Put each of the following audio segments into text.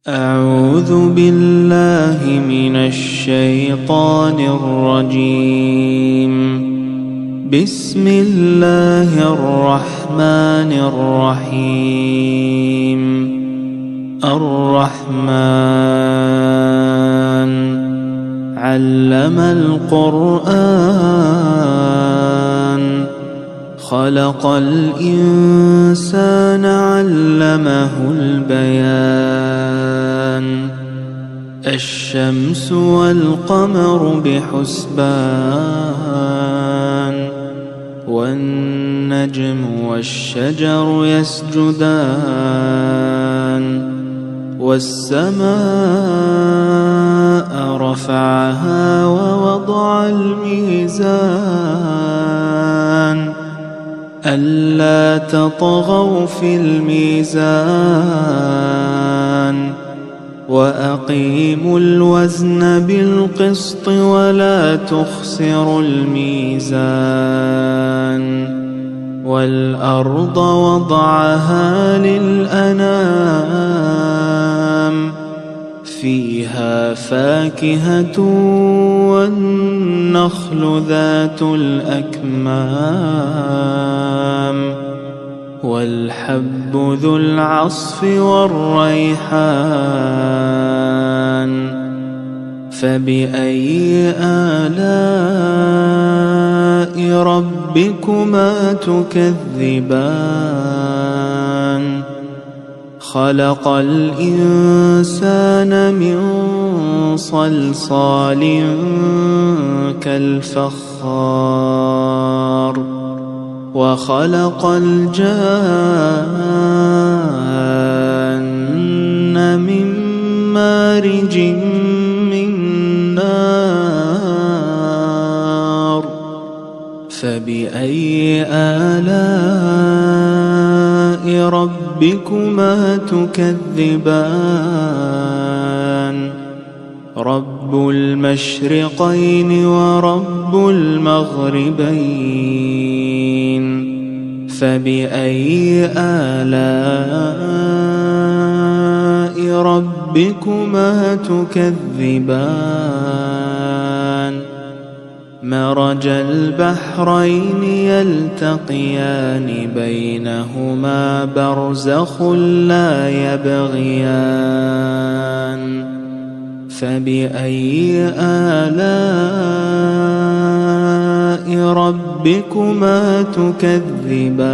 أعوذ بالله من الشيطان الرجيم. بسم الله الرحمن الرحيم. الرحمن علم القرآن خلق الإنسان علمه البيان. الشمس والقمر بحسبان والنجم والشجر يسجدان والسماء رفعها ووضع الميزان ألا تطغوا في الميزان وأقيموا الوزن بالقسط ولا تخسروا الميزان. والأرض وضعها للأنام فيها فاكهة والنخل ذات الأكمام والحب ذو العصف والريحان. فبأي آلاء ربكما تكذبان؟ خلق الإنسان من صلصال كالفخار وخلق الجان من مارج من نار. فبأي آلاء ربكما تكذبان؟ رب المشرقين ورب المغربين. فبأي آلاء ربكما تكذبان؟ مرج البحرين يلتقيان بينهما برزخ لا يبغيان. فبأي آلاء ربكما تكذبان؟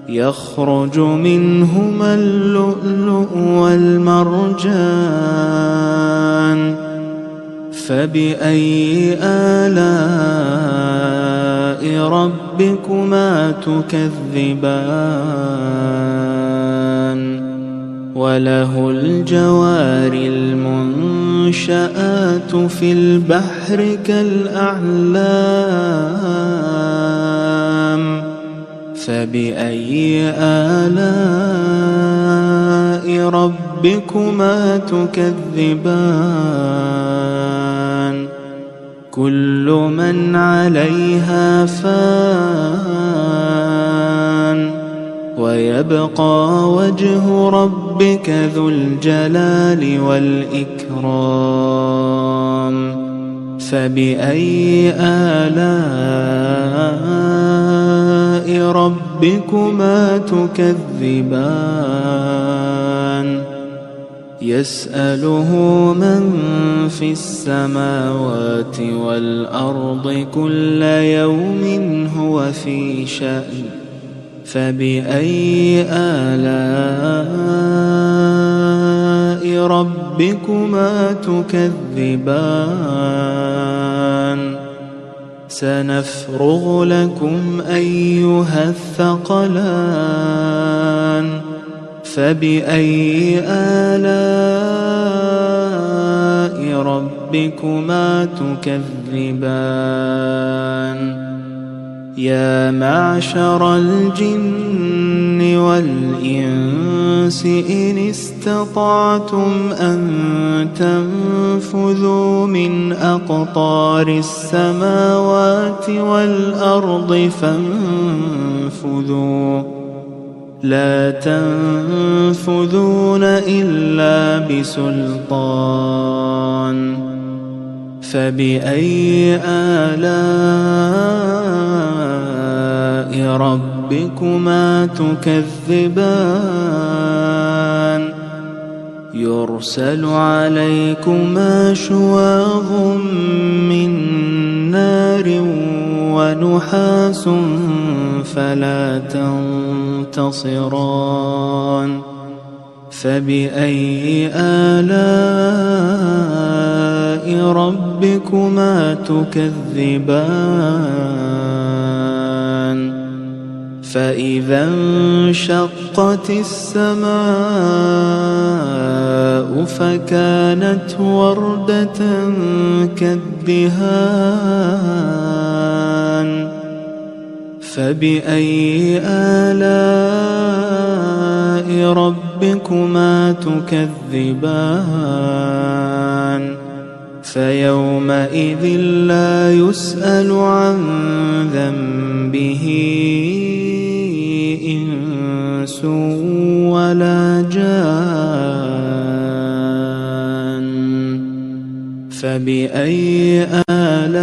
يخرج منهما اللؤلؤ والمرجان. فبأي آلاء ربكما تكذبان؟ وله الجوار المنشآت في البحر كالأعلام. فبأي آلاء ربكما تكذبان؟ كل من عليها فان ويبقى وجه ربك ذو الجلال والإكرام. فبأي آلاء ربكما تكذبان؟ يسأله من في السماوات والأرض كل يوم هو في شأن. فبأي آلاء ربكما تكذبان؟ سنفرغ لكم أيها الثقلان. فبأي آلاء ربكما تكذبان؟ يا معشر الجن والإنس إن استطعتم أن تنفذوا من أقطار السماوات والأرض فانفذوا لا تنفذون إلا بسلطان فبأي آلاء ربكما تكذبان يرسل عليكما شواظ من نار ونحاس فلا تنتصران فبأي آلاء ربكما تكذبان فإذا انشقت السماء فكانت وردة كالدهان فبأي آلاء ربكما تكذبان فيومئذ لا يسأل عن ذنبه إنس ولا جان فبأي آلاء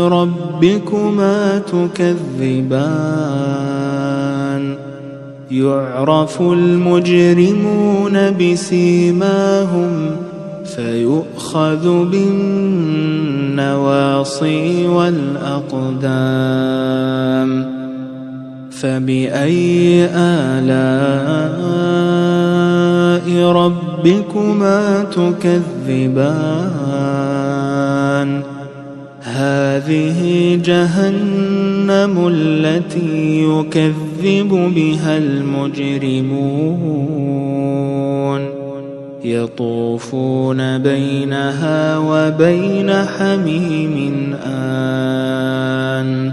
ربكما تكذبان يعرف المجرمون بسيماهم فيؤخذ بالنواصي والأقدام فبأي آلاء ربكما تكذبان هذه جهنم التي يكذب بها المجرمون يطوفون بينها وبين حميم آن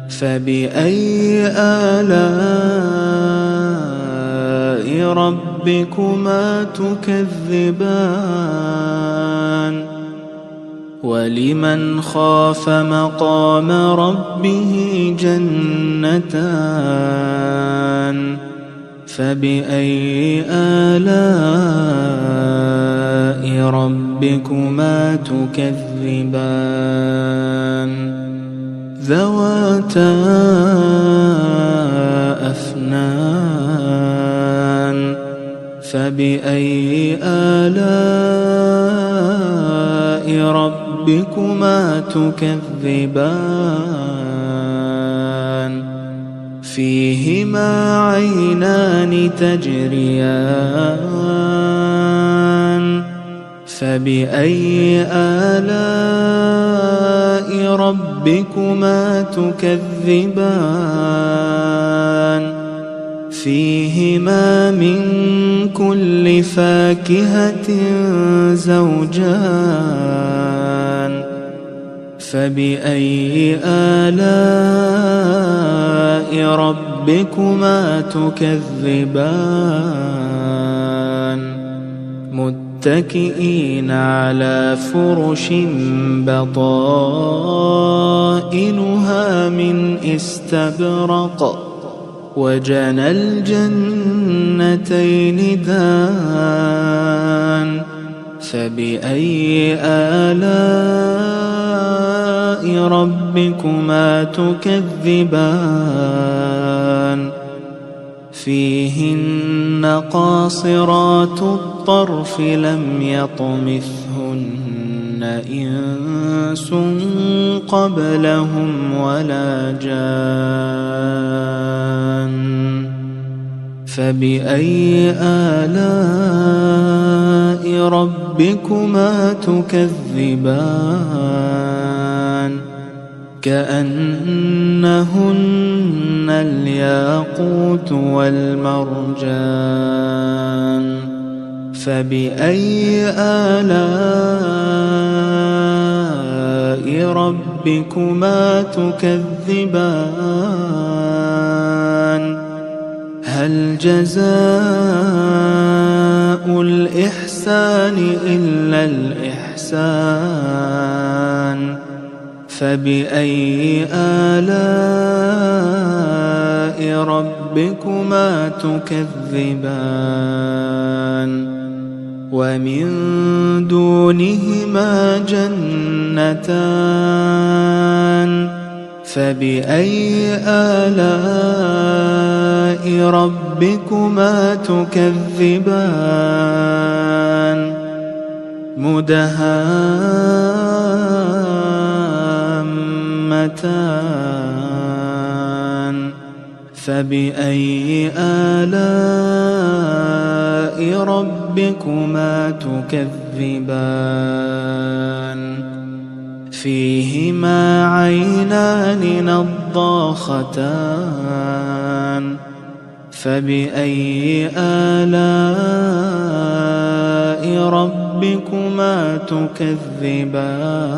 فبأي آلاء ربكما تكذبان ولمن خاف مقام ربه جنتان فبأي آلاء ربكما تكذبان ذواتا أفنان فبأي آلاء ربكما تكذبان فيهما عينان تجريان فبأي آلاء ربكما تكذبان فيهما من كل فاكهة زوجان فبأي آلاء ربكما تكذبان متكئين على فرش بطائنها من استبرق وجنى الجنتين دان فبأي آلاء ربكما تكذبان فيهن قاصرات الطرف لم يطمثهن إنس قبلهم ولا جان فبأي آلاء ربكما تكذبان كأنهن الياقوت والمرجان فبأي آلاء ربكما تكذبان هل جزاء الإحسان إلا الإحسان فبأي آلاء ربكما ربكما تكذبان ومن دونهما جنتان فبأي آلاء ربكما تكذبان مدهامتان فبأي آلاء ربكما تكذبان فيهما عينان نضاختان فبأي آلاء ربكما تكذبان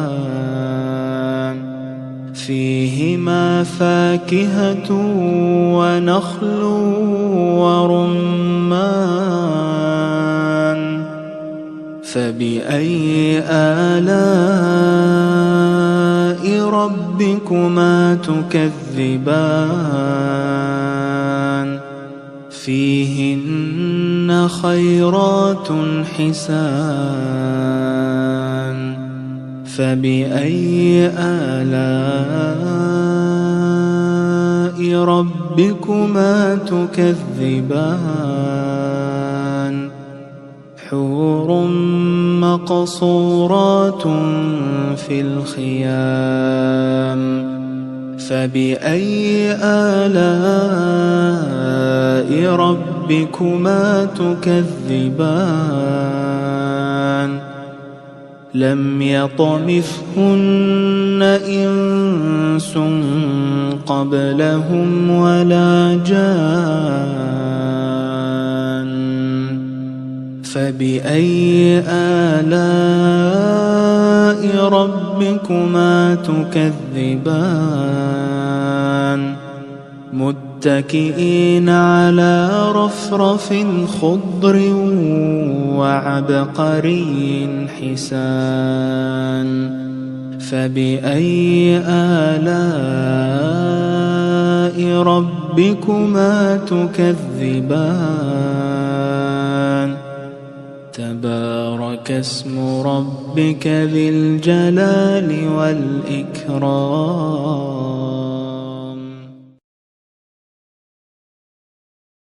فيهما فاكهة ونخل ورمان فبأي آلاء ربكما تكذبان فيهن خيرات حسان فبأي آلاء ربكما تكذبان حور مقصورات في الخيام فبأي آلاء ربكما تكذبان لم يطمثهن إنس قبلهم ولا جان فبأي آلاء ربكما تكذبان متكئين على رفرف خضر وعبقري حسان فبأي آلاء ربكما تكذبان تبارك اسم ربك ذي الجلال والإكرام